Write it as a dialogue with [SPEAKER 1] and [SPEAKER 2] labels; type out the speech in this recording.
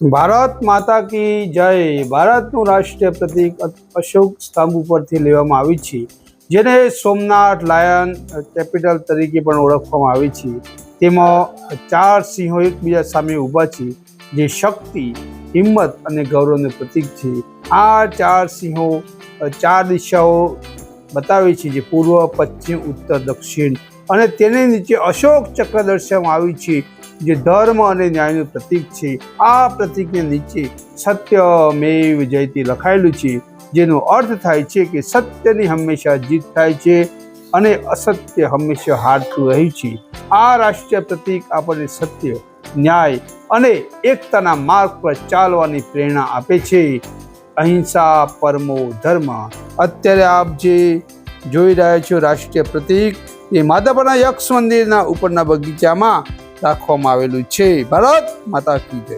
[SPEAKER 1] ભારત માતા કી જય। ભારતનું રાષ્ટ્રીય પ્રતીક અશોક સ્તંભ ઉપરથી લેવામાં આવી છે, જેને સોમનાથ લાયન કેપિટલ તરીકે પણ ઓળખવામાં આવે છે। તેમાં 4 સિંહો એકબીજા સામે ઊભા છે, જે શક્તિ, હિંમત અને ગૌરવનું પ્રતીક છે। આ 4 સિંહો 4 દિશાઓ બતાવે છે, જે પૂર્વ, પશ્ચિમ, ઉત્તર, દક્ષિણ, અને તેની નીચે અશોક ચક્ર દર્શાવવામાં આવ્યું છે, જે ધર્મ અને ન્યાયનું પ્રતીક છે। આ પ્રતીકની નીચે સત્યમેવ જયતે લખાયેલું છે, જેનો અર્થ થાય છે કે સત્યની હંમેશા જીત થાય છે અને અસત્ય હંમેશા હારતું રહે છે। આ રાષ્ટ્રીય પ્રતીક આપણને સત્ય, ન્યાય અને એકતાના માર્ગ પર ચાલવાની પ્રેરણા આપે છે। અહિંસા પરમો ધર્મ। અત્યારે આપ જે જોઈ રહ્યા છો રાષ્ટ્રીય પ્રતીક, એ માધાપરના યક્ષ મંદિરના ઉપરના બગીચામાં રાખવામાં આવેલું છે। ભારત માતા કી જય।